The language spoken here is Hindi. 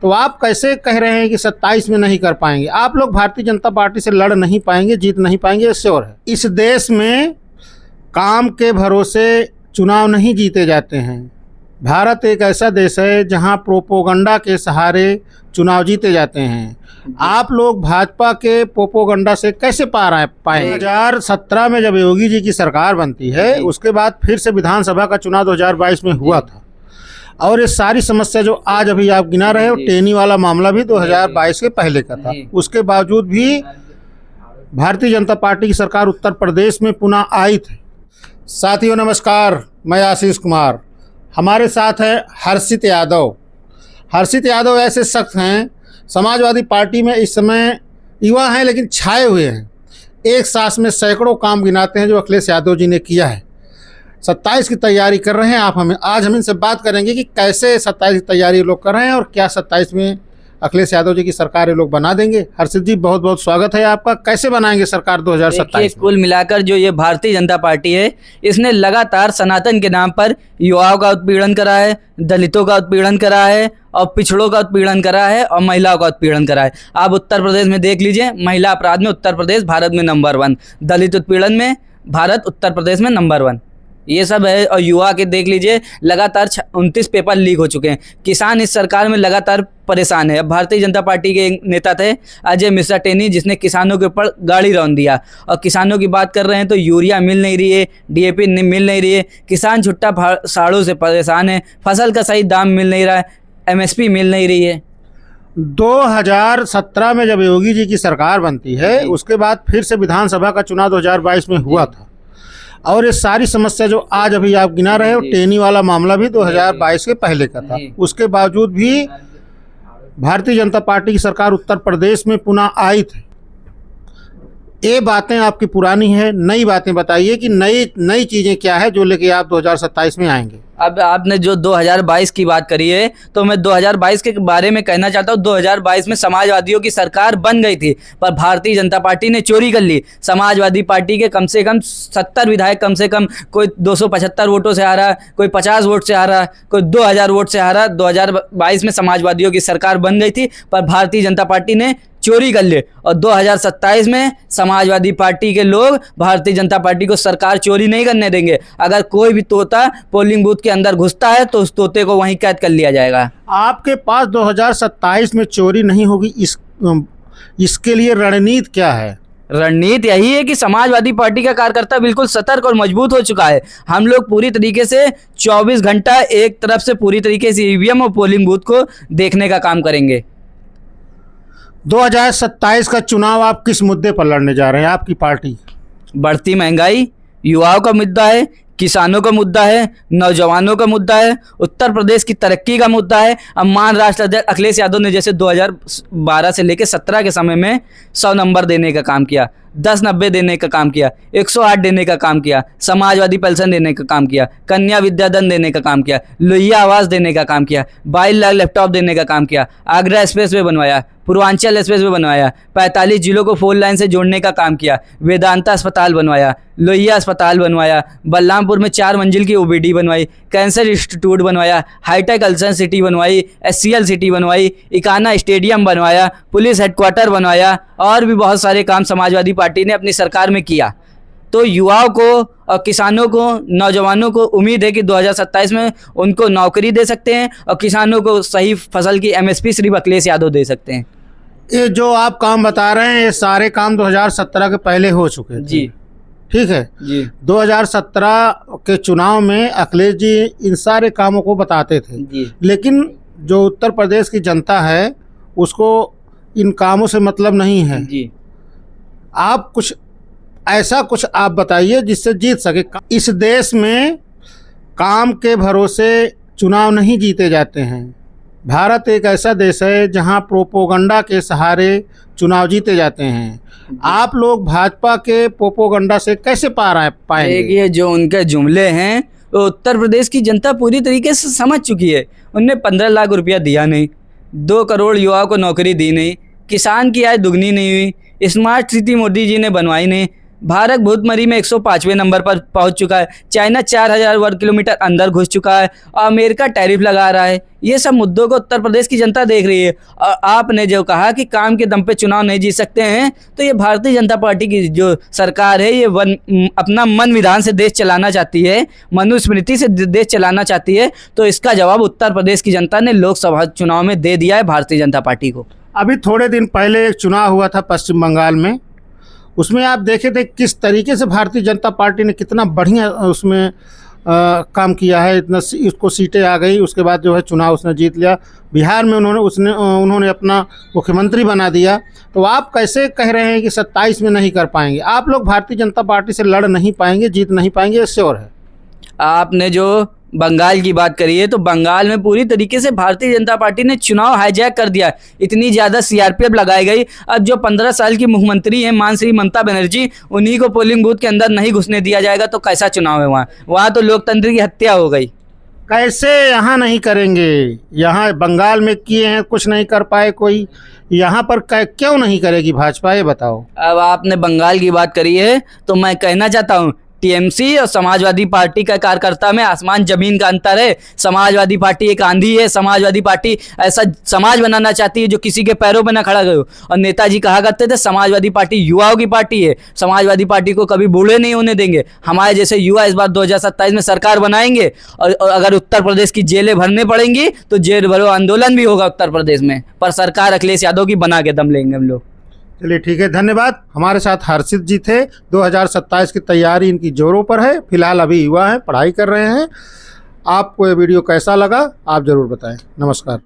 तो आप कैसे कह रहे हैं कि 27 में नहीं कर पाएंगे? आप लोग भारतीय जनता पार्टी से लड़ नहीं पाएंगे, जीत नहीं पाएंगे, ये श्योर है। इस देश में काम के भरोसे चुनाव नहीं जीते जाते हैं। भारत एक ऐसा देश है जहां प्रोपोगंडा के सहारे चुनाव जीते जाते हैं। आप लोग भाजपा के प्रोपोगंडा से कैसे पार पाएंगे? 2017 में जब योगी जी की सरकार बनती है, उसके बाद फिर से विधानसभा का चुनाव 2022 में हुआ था, और ये सारी समस्या जो आज अभी आप गिना रहे हो, टेनी वाला मामला भी 2022 के पहले का था। उसके बावजूद भी भारतीय जनता पार्टी की सरकार उत्तर प्रदेश में पुनः आई थी। साथियों नमस्कार, मैं आशीष कुमार। हमारे साथ है हर्षित यादव। हर्षित यादव ऐसे शख्स हैं, समाजवादी पार्टी में इस समय युवा हैं लेकिन छाए हुए हैं। एक सांस में सैकड़ों काम गिनाते हैं जो अखिलेश यादव जी ने किया है। 27 की तैयारी कर रहे हैं। आज हम इनसे बात करेंगे कि कैसे 27 की तैयारी लोग कर रहे हैं और क्या 27 में अखिलेश यादव जी की सरकार ये लोग बना देंगे। हर्षित जी, बहुत बहुत स्वागत है आपका। कैसे बनाएंगे सरकार 2027? कुल मिलाकर जो ये भारतीय जनता पार्टी है, इसने लगातार सनातन के नाम पर युवाओं का उत्पीड़न करा है, दलितों का उत्पीड़न करा है और पिछड़ों का उत्पीड़न करा है और महिलाओं का उत्पीड़न करा है। आप उत्तर प्रदेश में देख लीजिए, महिला अपराध में उत्तर प्रदेश भारत में नंबर 1, दलित उत्पीड़न में भारत उत्तर प्रदेश में नंबर 1, ये सब है। और युवा के देख लीजिए, लगातार 29 पेपर लीक हो चुके हैं। किसान इस सरकार में लगातार परेशान है। अब भारतीय जनता पार्टी के एक नेता थे अजय मिश्रा टेनी, जिसने किसानों के ऊपर गाड़ी रौंद दिया। और किसानों की बात कर रहे हैं तो यूरिया मिल नहीं रही है, डीएपी मिल नहीं रही है, किसान छुट्टा साड़ों से परेशान है, फसल का सही दाम मिल नहीं रहा है, एमएसपी मिल नहीं रही है। 2017 में जब योगी जी की सरकार बनती है, उसके बाद फिर से विधानसभा का चुनाव 2022 में हुआ था, और ये सारी समस्या जो आज अभी आप गिना रहे हो, टेनी वाला मामला भी 2022 के पहले का था। उसके बावजूद भी भारतीय जनता पार्टी की सरकार उत्तर प्रदेश में पुनः आई थी। ये बातें आपकी पुरानी है, नई बातें बताइए कि नई चीज़ें क्या है जो लेके आप 2027 में आएंगे। अब आपने जो 2022 की बात करी है, तो मैं 2022 के बारे में कहना चाहता हूँ। 2022 में समाजवादियों की सरकार बन गई थी, पर भारतीय जनता पार्टी ने चोरी कर ली। समाजवादी पार्टी के कम से कम 70 विधायक, कम से कम कोई 275 वोटों से हारा, कोई 50 वोट से हारा, कोई 2000 वोट से हारा। 2022 में समाजवादियों की सरकार बन गई थी, पर भारतीय जनता पार्टी ने चोरी कर ले। और 2027 में समाजवादी पार्टी के लोग भारतीय जनता पार्टी को सरकार चोरी नहीं करने देंगे। अगर कोई भी तोता पोलिंग बूथ के अंदर घुसता है तो उस तोते को वहीं कैद कर लिया जाएगा। आपके पास 2027 में चोरी नहीं होगी, इसके लिए रणनीति क्या है? रणनीति यही है कि समाजवादी पार्टी का कार्यकर्ता बिल्कुल सतर्क और मजबूत हो चुका है। हम लोग पूरी तरीके से 24 घंटा एक तरफ से पूरी तरीके से ईवीएम और पोलिंग बूथ को देखने का काम करेंगे। 2027 का चुनाव आप किस मुद्दे पर लड़ने जा रहे हैं? आपकी पार्टी बढ़ती महंगाई, युवाओं का मुद्दा है, किसानों का मुद्दा है, नौजवानों का मुद्दा है, उत्तर प्रदेश की तरक्की का मुद्दा है। अब मान राष्ट्र अध्यक्ष अखिलेश यादव ने जैसे 2012 से लेकर 17 के समय में 100 नंबर देने का काम किया, 10-90 देने का काम किया, 108 देने का काम किया, समाजवादी पेंशन देने का काम किया, कन्या विद्याधन देने का काम किया, लोहिया आवास देने का काम किया, 22 लाख लैपटॉप देने का काम किया, आगरा एक्सप्रेस वे बनवाया, पूर्वांचल एक्सप्रेस वे बनवाया, 45 जिलों को 4 लाइन से जोड़ने का काम किया, वेदांता अस्पताल बनवाया, लोहिया अस्पताल बनवाया, बलरामपुर में 4 मंजिल की ओबीडी बनवाई, कैंसर इंस्टीट्यूट बनवाया, हाईटेक अल्सर सिटी बनवाई, एससीएल सिटी बनवाई, इकाना स्टेडियम बनवाया, पुलिस हेडक्वार्टर बनवाया, और भी बहुत सारे काम समाजवादी पार्टी ने अपनी सरकार में किया। तो युवाओं को और किसानों को, नौजवानों को उम्मीद है कि 2027 में उनको नौकरी दे सकते हैं और किसानों को सही फसल की एमएसपी सिर्फ अखिलेश यादव दे सकते हैं। ये जो आप काम बता रहे हैं, ये सारे काम 2017 के पहले हो चुके थे। जी ठीक है जी। 2017 के चुनाव में अखिलेश जी इन सारे कामों को बताते थे जी। लेकिन जो उत्तर प्रदेश की जनता है उसको इन कामों से मतलब नहीं है जी। आप कुछ आप बताइए जिससे जीत सके। इस देश में काम के भरोसे चुनाव नहीं जीते जाते हैं। भारत एक ऐसा देश है जहां प्रोपोगंडा के सहारे चुनाव जीते जाते हैं। आप लोग भाजपा के प्रोपोगंडा से कैसे पार पाएंगे? ये जो उनके जुमले हैं वो उत्तर प्रदेश की जनता पूरी तरीके से समझ चुकी है। उनने 15 लाख रुपया दिया नहीं, 2 करोड़ युवाओं को नौकरी दी नहीं, किसान की आय दुगनी नहीं हुई, स्मार्ट सिटी मोदी जी ने बनवाई नहीं, भारत भुखमरी में 105वें नंबर पर पहुंच चुका है। चाइना 4000 वर्ग किलोमीटर अंदर घुस चुका है और अमेरिका टैरिफ लगा रहा है। ये सब मुद्दों को उत्तर प्रदेश की जनता देख रही है। और आपने जो कहा कि काम के दम पे चुनाव नहीं जीत सकते हैं, तो ये भारतीय जनता पार्टी की जो सरकार है ये अपना मन विधान से देश चलाना चाहती है, मनुस्मृति से देश चलाना चाहती है। तो इसका जवाब उत्तर प्रदेश की जनता ने लोकसभा चुनाव में दे दिया है भारतीय जनता पार्टी को। अभी थोड़े दिन पहले एक चुनाव हुआ था पश्चिम बंगाल में, उसमें आप देखे थे किस तरीके से भारतीय जनता पार्टी ने कितना बढ़िया उसमें काम किया है। इतना उसको सीटें आ गई, उसके बाद जो है चुनाव उसने जीत लिया। बिहार में उन्होंने अपना मुख्यमंत्री बना दिया। तो आप कैसे कह रहे हैं कि 27 में नहीं कर पाएंगे? आप लोग भारतीय जनता पार्टी से लड़ नहीं पाएंगे, जीत नहीं पाएंगे, ये श्योर है। आपने जो बंगाल की बात करी है, तो बंगाल में पूरी तरीके से भारतीय जनता पार्टी ने चुनाव हाईजैक कर दिया। इतनी ज़्यादा सीआरपीएफ लगाई गई। अब जो 15 साल की मुख्यमंत्री हैं मानश्री ममता बनर्जी, उन्हीं को पोलिंग बूथ के अंदर नहीं घुसने दिया जाएगा, तो कैसा चुनाव है वहाँ तो लोकतंत्र की हत्या हो गई। कैसे यहाँ नहीं करेंगे? यहाँ बंगाल में किए हैं, कुछ नहीं कर पाए कोई, यहाँ पर क्यों नहीं करेगी भाजपा, ये बताओ। अब आपने बंगाल की बात करी है, तो मैं कहना चाहता हूँ टीएमसी और समाजवादी पार्टी का कार्यकर्ता में आसमान जमीन का अंतर है। समाजवादी पार्टी एक आंधी है। समाजवादी पार्टी ऐसा समाज बनाना चाहती है जो किसी के पैरों पे ना खड़ा हो। और नेताजी कहा करते थे समाजवादी पार्टी युवाओं की पार्टी है। समाजवादी पार्टी को कभी बूढ़े नहीं होने देंगे। हमारे जैसे युवा इस बार 2027 में सरकार बनाएंगे, और अगर उत्तर प्रदेश की जेलें भरने पड़ेंगी तो जेल भरो आंदोलन भी होगा उत्तर प्रदेश में, पर सरकार अखिलेश यादव की बना के दम लेंगे हम लोग। चलिए ठीक है, धन्यवाद। हमारे साथ हर्षित जी थे। 2027 की तैयारी इनकी जोरों पर है। फिलहाल अभी युवा हैं, पढ़ाई कर रहे हैं। आपको ये वीडियो कैसा लगा आप ज़रूर बताएं। नमस्कार।